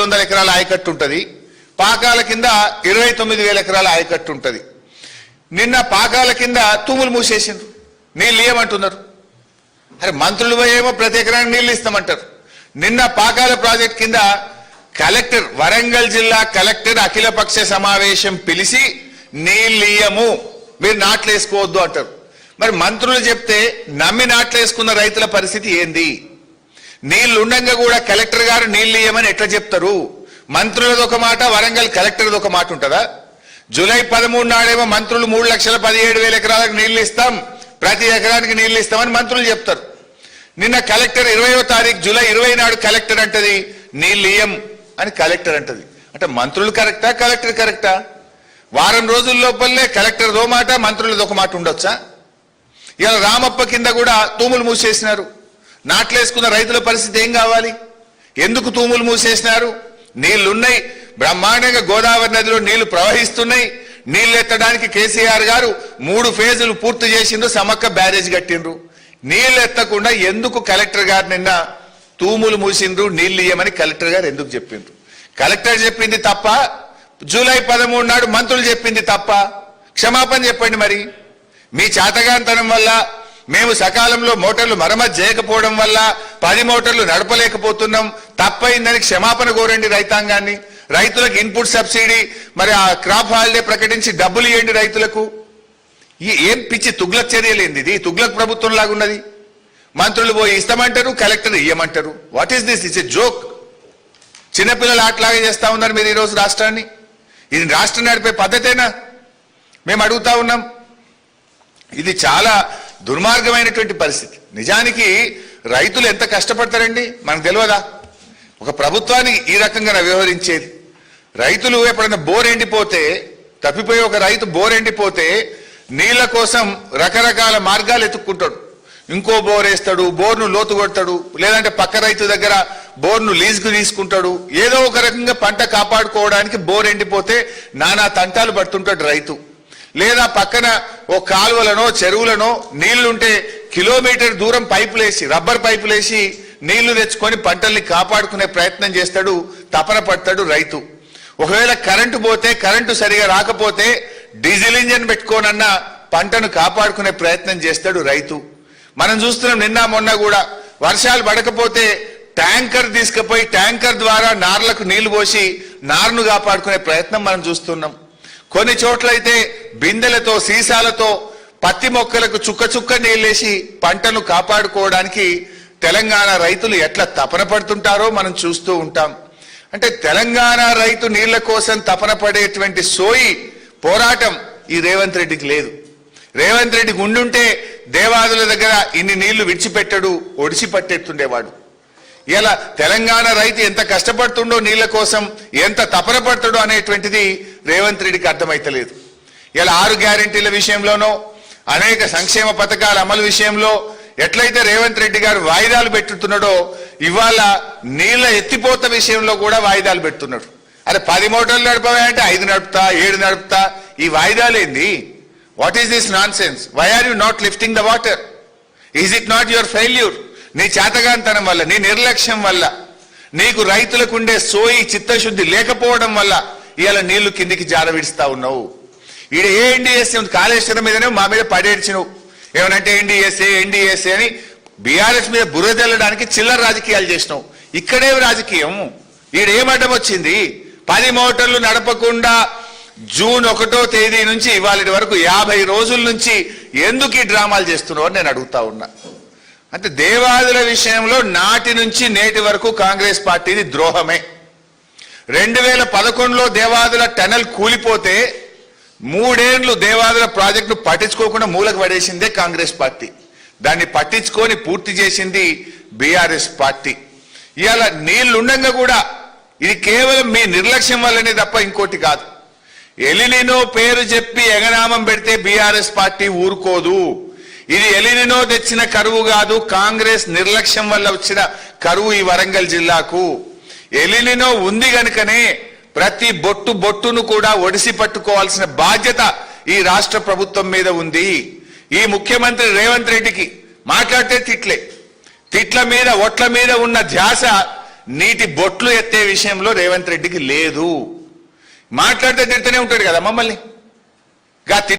100 ఎకరాల ఆయకట్టు ఉంటుంది, పాకాల కింద 29,000 ఎకరాల ఆయకట్టు ఉంటుంది. నిన్న పాకాల కింద తూములు మూసేసిండ్రు, నీళ్ళు ఇయ్యమంటున్నారు. అరే మంత్రులు ఏమో ప్రతి ఎకరానికి నీళ్ళు ఇస్తామంటారు. నిన్న పాకాల ప్రాజెక్ట్ కింద కలెక్టర్, వరంగల్ జిల్లా కలెక్టర్ అఖిలపక్ష సమావేశం పిలిచి నీళ్ళు ఇయ్యము, మీరు నాట్లు వేసుకోవద్దు అంటారు. మరి మంత్రులు చెప్తే నమ్మి నాట్లు వేసుకున్న రైతుల పరిస్థితి ఏంది? నీళ్లు ఉండంగా కూడా కలెక్టర్ గారు నీళ్లు ఇయ్యమని ఎట్లా చెప్తారు? మంత్రులది ఒక మాట, వరంగల్ కలెక్టర్ది ఒక మాట ఉంటుందా? జూలై 13 నాడేమో మంత్రులు 3,17,000 ఎకరాలకు నీళ్లు ఇస్తాం, ప్రతి ఎకరానికి నీళ్లు ఇస్తామని మంత్రులు చెప్తారు. నిన్న కలెక్టర్ 20వ తారీఖు జూలై 20 నాడు కలెక్టర్ అంటది నీళ్లు ఇయ్యం అని కలెక్టర్ అంటది. అంటే మంత్రులు కరెక్టా, కలెక్టర్ కరెక్టా? వారం రోజుల లోపలనే కలెక్టర్దో మాట, మంత్రులది ఒక మాట ఉండొచ్చా? ఇలా రామప్ప కింద కూడా తూములు మూసేసినారు. నాట్లేసుకున్న రైతుల పరిస్థితి ఏం కావాలి? ఎందుకు తూములు మూసేసినారు? నీళ్లున్నాయి, బ్రహ్మాండంగా గోదావరి నదిలో నీళ్లు ప్రవహిస్తున్నాయి. నీళ్లు ఎత్తడానికి కేసీఆర్ గారు 3 ఫేజులు పూర్తి చేసిండ్రు, సమ్మక్క బ్యారేజ్ కట్టిండ్రు. నీళ్లు ఎత్తకుండా ఎందుకు కలెక్టర్ గారు నిన్న తూములు మూసిండ్రు, నీళ్లు ఇయ్యమని కలెక్టర్ గారు ఎందుకు చెప్పిండ్రు? కలెక్టర్ చెప్పింది తప్ప, జూలై 13 నాడు మంత్రులు చెప్పింది తప్ప? క్షమాపణ చెప్పండి. మరి మీ చేతగాంతనం వల్ల, మేము సకాలంలో మోటార్లు మరమ్మతు చేయకపోవడం వల్ల 10 మోటార్లు నడపలేకపోతున్నాం, తప్పైందని క్షమాపణ కోరండి రైతాంగాన్ని. రైతులకు ఇన్పుట్ సబ్సిడీ, మరి ఆ క్రాప్ హాలిడే ప్రకటించి డబ్బులు ఇవ్వండి రైతులకు. ఏం పిచ్చి తుగ్లక్ చర్యలేంది ఇది? తుగ్లక్ ప్రభుత్వం లాగా ఉన్నది. మంత్రులు పోయి ఇస్తామంటారు, కలెక్టర్ ఇయ్యమంటారు. What is this? It's a joke. చిన్నపిల్లలు ఆటలాగా చేస్తా ఉన్నారు మీరు ఈరోజు రాష్ట్రాన్ని. ఇది రాష్ట్రం నడిపే పద్ధతేనా మేము అడుగుతా ఉన్నాం. ఇది చాలా దుర్మార్గమైనటువంటి పరిస్థితి. నిజానికి రైతులు ఎంత కష్టపడతారండి మనకు తెలియదా? ఒక ప్రభుత్వానికి ఈ రకంగా వ్యవహరించేది. రైతులు ఎప్పుడైనా బోర్ ఎండిపోతే, తప్పిపోయి ఒక రైతు బోర్ ఎండిపోతే నీళ్ల కోసం రకరకాల మార్గాలు ఎత్తుక్కుంటాడు. ఇంకో బోర్ వేస్తాడు, బోర్ను లోతు కొడతాడు, లేదంటే పక్క రైతు దగ్గర బోర్ను లీజుకు తీసుకుంటాడు. ఏదో ఒక రకంగా పంట కాపాడుకోవడానికి బోర్ ఎండిపోతే నానా తంటాలు పడుతుంటాడు రైతు. లేదా పక్కన ఓ కాలువలనో చెరువులనో నీళ్లుంటే కిలోమీటర్ దూరం పైపులేసి, రబ్బర్ పైపులేసి నీళ్లు తెచ్చుకొని పంటల్ని కాపాడుకునే ప్రయత్నం చేస్తాడు, తపన పడతాడు రైతు. ఒకవేళ కరెంటు పోతే, కరెంటు సరిగా రాకపోతే డీజిల్ ఇంజన్ పెట్టుకోనన్నా పంటను కాపాడుకునే ప్రయత్నం చేస్తాడు రైతు. మనం చూస్తున్నాం నిన్న మొన్న కూడా వర్షాలు పడకపోతే ట్యాంకర్ తీసుకుపోయి ట్యాంకర్ ద్వారా నార్లకు నీళ్లు పోసి నారును కాపాడుకునే ప్రయత్నం మనం చూస్తున్నాం. కొన్ని చోట్లయితే బిందెలతో, సీసాలతో పత్తి మొక్కలకు చుక్క చుక్క నీళ్ళేసి పంటను కాపాడుకోవడానికి తెలంగాణ రైతులు ఎట్లా తపన పడుతుంటారో మనం చూస్తూ ఉంటాం. అంటే తెలంగాణ రైతు నీళ్ల కోసం తపన పడేటువంటి సోయి పోరాటం ఈ రేవంత్ రెడ్డికి లేదు. రేవంత్ రెడ్డికి ఉండుంటే దేవాదుల దగ్గర ఇన్ని నీళ్లు విడిచిపెట్టడు, ఒడిసి పట్టేస్తుండేవాడు. ఇలా తెలంగాణ రైతు ఎంత కష్టపడుతుండో నీళ్ల కోసం, ఎంత తపన పడతాడో అనేటువంటిది రేవంత్ రెడ్డికి అర్థమైతలేదు. ఇలా 6 గ్యారెంటీల విషయంలోనో, అనేక సంక్షేమ పథకాల అమలు విషయంలో ఎట్లయితే రేవంత్ రెడ్డి గారు వాయిదాలు పెట్టుతున్నాడో, ఇవాళ నీళ్ల ఎత్తిపోత విషయంలో కూడా వాయిదాలు పెడుతున్నాడు. అరే 10 మోటార్లు నడపవే అంటే 5 నడుపుతా, 7 నడుపుతా. ఈ వాయిదాలేంది? What is this nonsense? Why are you not lifting the water? Is it not your failure? నీ చేతగాంతనం వల్ల, నీ నిర్లక్ష్యం వల్ల, నీకు రైతులకు ఉండే సోయి చిత్తశుద్ధి లేకపోవడం వల్ల ఇవాళ నీళ్లు కిందికి జారవిడుస్తా ఉన్నావు. ఈడ ఏ ఎన్డీఎస్ఏ ఉంది? కాళేశ్వరం మీదనే మా మీద పడేడ్చినవు. ఏమనంటే ఎన్డీఎస్ఏ అని బీఆర్ఎస్ మీద బుర్ర తెల్లడానికి చిల్లర రాజకీయాలు చేసినావు. ఇక్కడే రాజకీయం. ఈడేం అడ్డం వచ్చింది? 10 మోటార్లు నడపకుండా జూన్ 1వ తేదీ నుంచి ఇవాళ వరకు 50 రోజుల నుంచి ఎందుకు ఈ డ్రామాలు చేస్తున్నావు అని నేను అడుగుతా ఉన్నా. అంటే దేవాదుల విషయంలో నాటి నుంచి నేటి వరకు కాంగ్రెస్ పార్టీది ద్రోహమే. 2011లో దేవాదుల టనల్ కూలిపోతే 3 ఏళ్లు దేవాదుల ప్రాజెక్టు పట్టించుకోకుండా మూలకు పడేసిందే కాంగ్రెస్ పార్టీ. దాన్ని పట్టించుకొని పూర్తి చేసింది బీఆర్ఎస్ పార్టీ. ఇవాళ నీళ్లుండగా కూడా ఇది కేవలం మీ నిర్లక్ష్యం వల్లనే తప్ప ఇంకోటి కాదు. ఎలినినో పేరు చెప్పి ఎగనామం పెడితే బీఆర్ఎస్ పార్టీ ఊరుకోదు. ఇది ఎలినినో తెచ్చిన కరువు కాదు, కాంగ్రెస్ నిర్లక్ష్యం వల్ల వచ్చిన కరువు ఈ వరంగల్ జిల్లాకు. ఎలినినో ఉంది గనుకనే ప్రతి బొట్టును కూడా ఒడిసి పట్టుకోవాల్సిన బాధ్యత ఈ రాష్ట్ర ప్రభుత్వం మీద ఉంది. ఈ ముఖ్యమంత్రి రేవంత్ రెడ్డికి మాట్లాడితే తిట్ల మీద ఒట్ల మీద ఉన్న ధ్యాస నీటి బొట్లు ఎత్తే విషయంలో రేవంత్ రెడ్డికి లేదు. మాట్లాడితే తిడుతూనే ఉంటాడు కదా మమ్మల్ని.